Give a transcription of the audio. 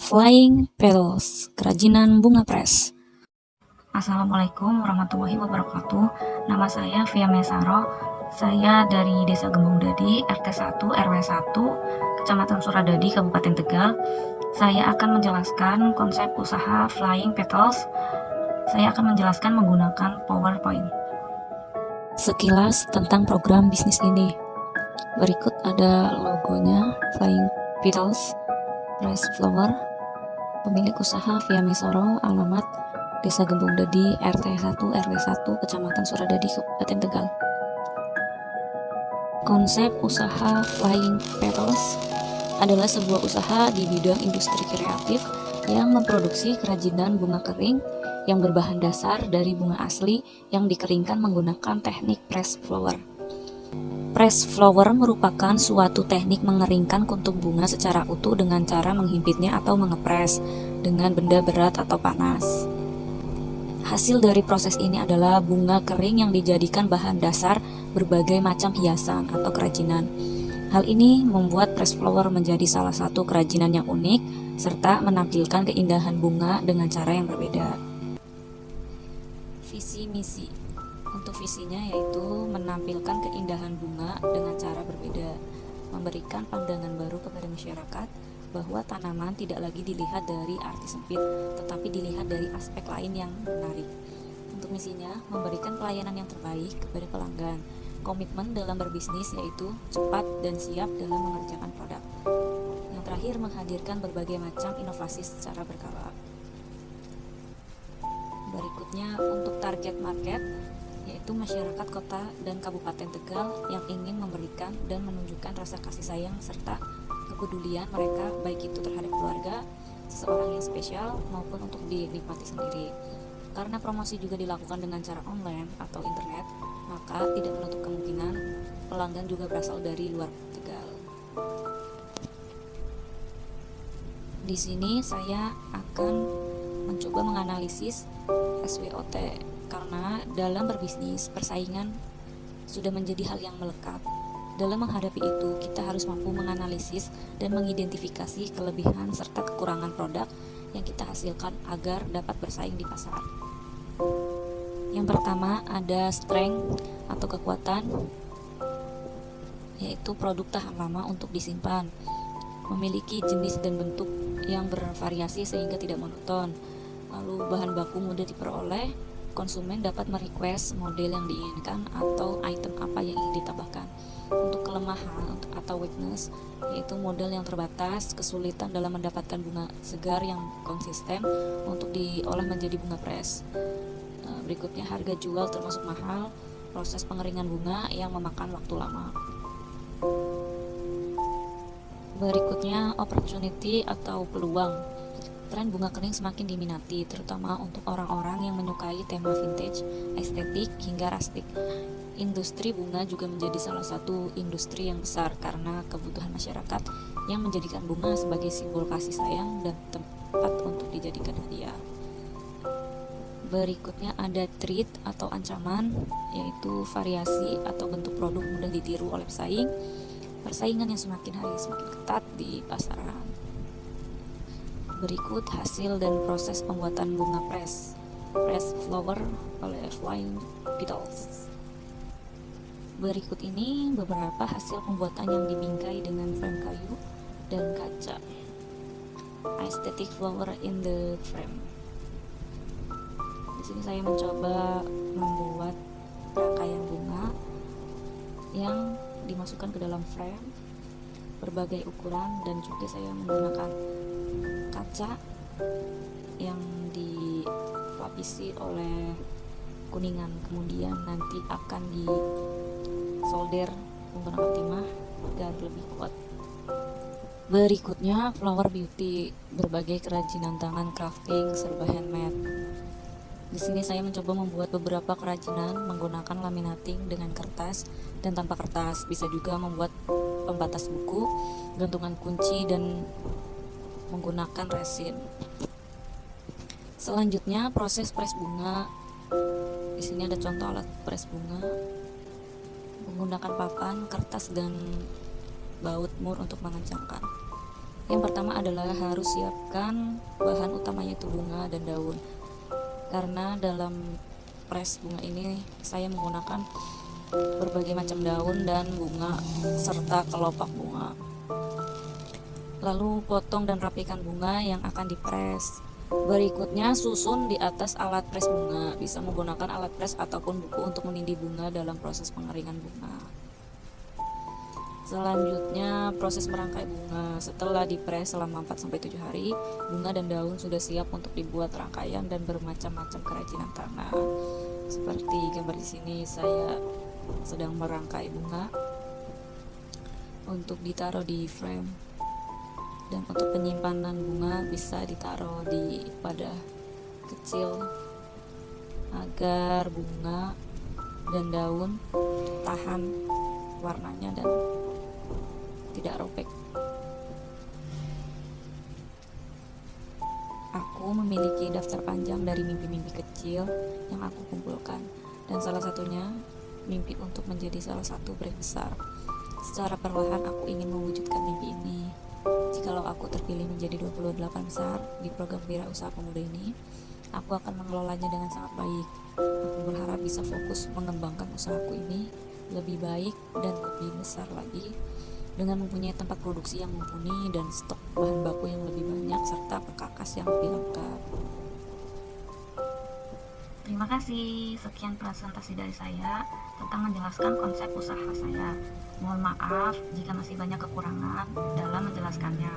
Flying Petals, kerajinan bunga pres. Assalamualaikum warahmatullahi wabarakatuh. Nama saya Via Mesaro. Saya dari Desa Gembong Dadi, RT 1 RW 1, Kecamatan Suradadi, Kabupaten Tegal. Saya akan menjelaskan konsep usaha Flying Petals. Saya akan menjelaskan menggunakan PowerPoint. Sekilas tentang program bisnis ini. Berikut ada logonya, Flying Petals Press Flower. Pemilik usaha Via Mesaro, alamat Desa Gembong Dadi, RT 1 RW 1, Kecamatan Suradadi, Kabupaten Tegal. Konsep usaha Flying Petals adalah sebuah usaha di bidang industri kreatif yang memproduksi kerajinan bunga kering yang berbahan dasar dari bunga asli yang dikeringkan menggunakan teknik press flower. Press flower merupakan suatu teknik mengeringkan kuntum bunga secara utuh dengan cara menghimpitnya atau mengepres dengan benda berat atau panas. Hasil dari proses ini adalah bunga kering yang dijadikan bahan dasar berbagai macam hiasan atau kerajinan. Hal ini membuat press flower menjadi salah satu kerajinan yang unik serta menampilkan keindahan bunga dengan cara yang berbeda. Visi misi. Untuk visinya yaitu menampilkan keindahan bunga dengan cara berbeda, memberikan pandangan baru kepada masyarakat bahwa tanaman tidak lagi dilihat dari arti sempit, tetapi dilihat dari aspek lain yang menarik. Untuk misinya, memberikan pelayanan yang terbaik kepada pelanggan. Komitmen dalam berbisnis yaitu cepat dan siap dalam mengerjakan produk. Yang terakhir, menghadirkan berbagai macam inovasi secara berkala. Berikutnya, untuk target market, yaitu masyarakat kota dan Kabupaten Tegal yang ingin memberikan dan menunjukkan rasa kasih sayang serta kepedulian mereka, baik itu terhadap keluarga, seseorang yang spesial, maupun untuk dinikmati sendiri. Karena promosi juga dilakukan dengan cara online atau internet, maka tidak menutup kemungkinan pelanggan juga berasal dari luar Tegal. Di sini saya akan mencoba menganalisis SWOT, karena dalam berbisnis, persaingan sudah menjadi hal yang melekat. Dalam menghadapi itu, kita harus mampu menganalisis dan mengidentifikasi kelebihan serta kekurangan produk yang kita hasilkan agar dapat bersaing di pasar. Yang pertama ada strength atau kekuatan, yaitu produk tahan lama untuk disimpan, memiliki jenis dan bentuk yang bervariasi sehingga tidak monoton, lalu bahan baku mudah diperoleh, konsumen dapat merequest model yang diinginkan atau item apa yang ingin ditambahkan. Untuk kelemahan atau weakness, yaitu model yang terbatas, kesulitan dalam mendapatkan bunga segar yang konsisten untuk diolah menjadi bunga pres. Berikutnya harga jual termasuk mahal, proses pengeringan bunga yang memakan waktu lama. Berikutnya opportunity atau peluang. Tren bunga kering semakin diminati, terutama untuk orang-orang yang menyukai tema vintage, estetik, hingga rustic. Industri bunga juga menjadi salah satu industri yang besar karena kebutuhan masyarakat yang menjadikan bunga sebagai simbol kasih sayang dan tempat untuk dijadikan hadiah. Berikutnya ada threat atau ancaman, yaitu variasi atau bentuk produk mudah ditiru oleh pesaing, persaingan yang semakin hari semakin ketat di pasaran. Berikut hasil dan proses pembuatan bunga press flower oleh Flying Petals. Berikut ini beberapa hasil pembuatan yang dibingkai dengan frame kayu dan kaca. Aesthetic flower in the frame. Di sini saya mencoba membuat rangkaian bunga yang dimasukkan ke dalam frame berbagai ukuran, dan juga saya menggunakan kaca yang dilapisi oleh kuningan, kemudian nanti akan disolder menggunakan timah agar lebih kuat. Berikutnya flower beauty, berbagai kerajinan tangan crafting serba handmade. Di sini saya mencoba membuat beberapa kerajinan menggunakan laminating dengan kertas dan tanpa kertas. Bisa juga membuat pembatas buku, gantungan kunci, dan menggunakan resin. Selanjutnya proses press bunga. Di sini ada contoh alat press bunga menggunakan papan, kertas, dan baut mur untuk mengencangkan. Yang pertama adalah harus siapkan bahan utamanya itu bunga dan daun. Karena dalam press bunga ini saya menggunakan berbagai macam daun dan bunga serta kelopak bunga. Lalu potong dan rapikan bunga yang akan dipres. Berikutnya susun di atas alat pres bunga. Bisa menggunakan alat pres ataupun buku untuk menindih bunga dalam proses pengeringan bunga. Selanjutnya proses merangkai bunga. Setelah dipres selama 4-7 hari, bunga dan daun sudah siap untuk dibuat rangkaian dan bermacam-macam kerajinan tangan. Seperti gambar di sini, saya sedang merangkai bunga untuk ditaruh di frame. Dan untuk penyimpanan bunga bisa ditaruh di wadah kecil agar bunga dan daun tahan warnanya dan tidak robek. Aku memiliki daftar panjang dari mimpi-mimpi kecil yang aku kumpulkan, dan salah satunya mimpi untuk menjadi salah satu brand besar. Secara perlahan aku ingin mewujudkan mimpi ini. Jikalau aku terpilih menjadi 28 besar di program Wirausaha Pemuda ini, aku akan mengelolanya dengan sangat baik. Aku berharap bisa fokus mengembangkan usahaku ini lebih baik dan lebih besar lagi, dengan mempunyai tempat produksi yang mumpuni dan stok bahan baku yang lebih banyak serta perkakas yang lebih lengkap. Terima kasih. Sekian presentasi dari saya tentang menjelaskan konsep usaha saya. Mohon maaf jika masih banyak kekurangan dalam menjelaskannya.